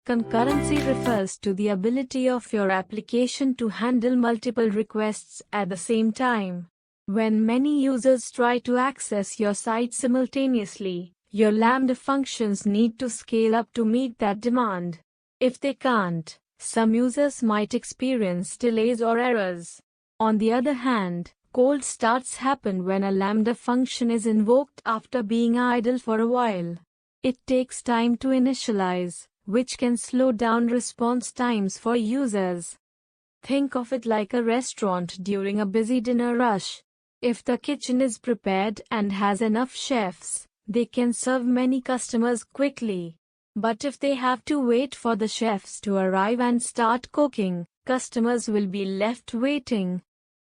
Concurrency refers to the ability of your application to handle multiple requests at the same time. When many users try to access your site simultaneously, your Lambda functions need to scale up to meet that demand. If they can't, some users might experience delays or errors. On the other hand, cold starts happen when a Lambda function is invoked after being idle for a while. It takes time to initialize, which can slow down response times for users. Think of it like a restaurant during a busy dinner rush. If the kitchen is prepared and has enough chefs, they can serve many customers quickly. But if they have to wait for the chefs to arrive and start cooking, customers will be left waiting.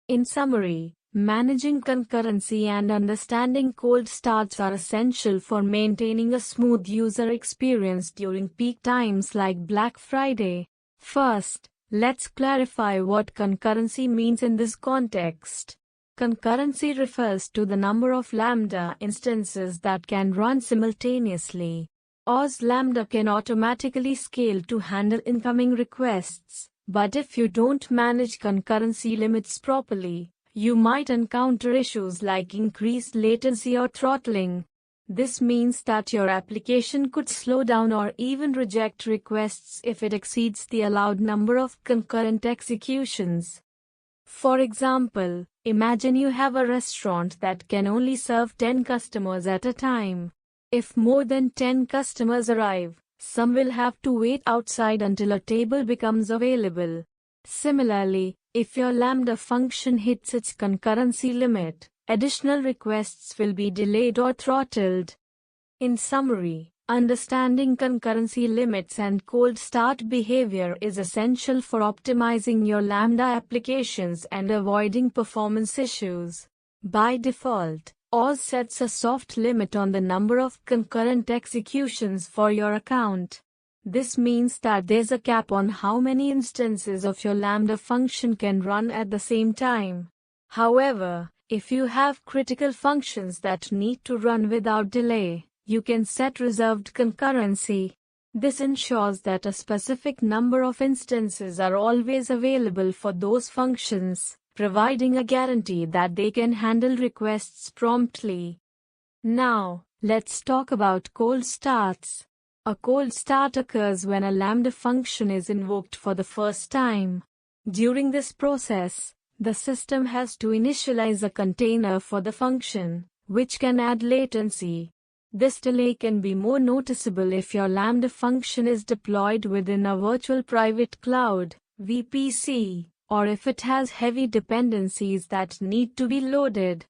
In summary, managing concurrency and understanding cold starts are essential for maintaining a smooth user experience during peak times like Black Friday. First, let's clarify what concurrency means in this context. Concurrency refers to the number of Lambda instances that can run simultaneously. As Lambda can automatically scale to handle incoming requests, but if you don't manage concurrency limits properly, you might encounter issues like increased latency or throttling. This means that your application could slow down or even reject requests if it exceeds the allowed number of concurrent executions. For example, imagine you have a restaurant that can only serve 10 customers at a time. If more than 10 customers arrive, some will have to wait outside until a table becomes available. Similarly, if your Lambda function hits its concurrency limit, additional requests will be delayed or throttled. In summary, understanding concurrency limits and cold start behavior is essential for optimizing your Lambda applications and avoiding performance issues. By default, OS sets a soft limit on the number of concurrent executions for your account. This means that there's a cap on how many instances of your Lambda function can run at the same time. However, if you have critical functions that need to run without delay, you can set reserved concurrency. This ensures that a specific number of instances are always available for those functions, providing a guarantee that they can handle requests promptly. Now, let's talk about cold starts. A cold start occurs when a Lambda function is invoked for the first time. During this process, the system has to initialize a container for the function, which can add latency. This delay can be more noticeable if your Lambda function is deployed within a virtual private cloud, VPC, or if it has heavy dependencies that need to be loaded.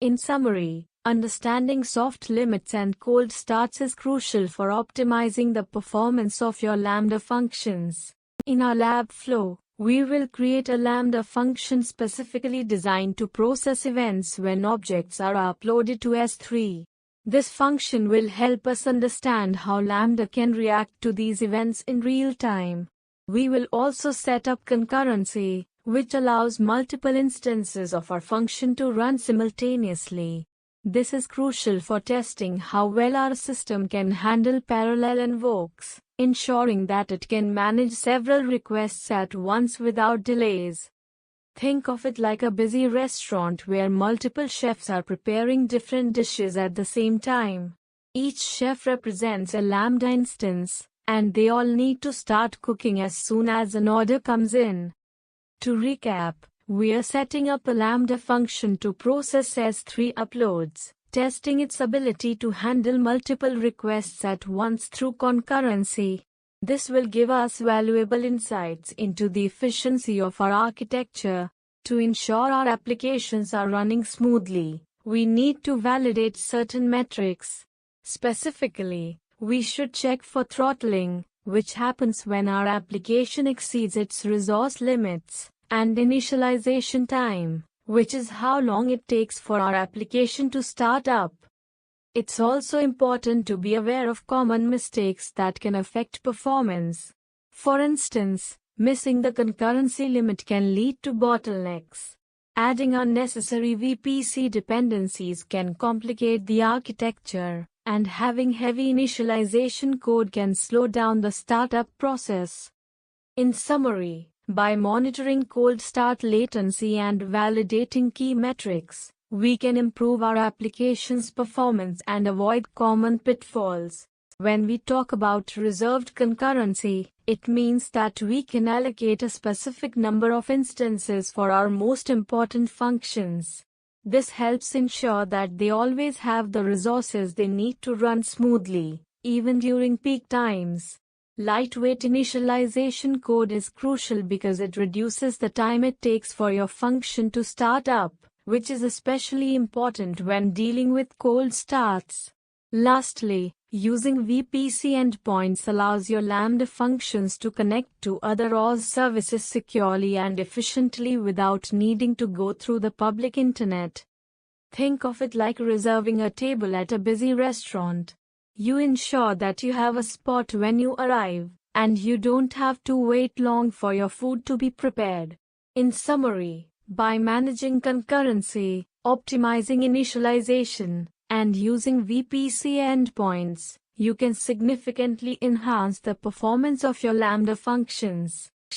In summary, understanding soft limits and cold starts is crucial for optimizing the performance of your Lambda functions. In our lab flow, we will create a Lambda function specifically designed to process events when objects are uploaded to S3. This function will help us understand how Lambda can react to these events in real time. We will also set up concurrency, which allows multiple instances of our function to run simultaneously. This is crucial for testing how well our system can handle parallel invokes, ensuring that it can manage several requests at once without delays. Think of it like a busy restaurant where multiple chefs are preparing different dishes at the same time. Each chef represents a Lambda instance, and they all need to start cooking as soon as an order comes in. To recap, we are setting up a Lambda function to process S3 uploads, testing its ability to handle multiple requests at once through concurrency. This will give us valuable insights into the efficiency of our architecture. To ensure our applications are running smoothly, we need to validate certain metrics. Specifically, we should check for throttling, which happens when our application exceeds its resource limits, and initialization time, which is how long it takes for our application to start up. It's also important to be aware of common mistakes that can affect performance. For instance, missing the concurrency limit can lead to bottlenecks. Adding unnecessary VPC dependencies can complicate the architecture, and having heavy initialization code can slow down the startup process. In summary, by monitoring cold start latency and validating key metrics, we can improve our application's performance and avoid common pitfalls. When we talk about reserved concurrency, it means that we can allocate a specific number of instances for our most important functions. This helps ensure that they always have the resources they need to run smoothly, even during peak times. Lightweight initialization code is crucial because it reduces the time it takes for your function to start up, which is especially important when dealing with cold starts. Lastly, using VPC endpoints allows your Lambda functions to connect to other OS services securely and efficiently without needing to go through the public internet. Think of it like reserving a table at a busy restaurant. You ensure that you have a spot when you arrive, and you don't have to wait long for your food to be prepared. In summary, by managing concurrency, optimizing initialization, and using VPC endpoints, you can significantly enhance the performance of your Lambda functions.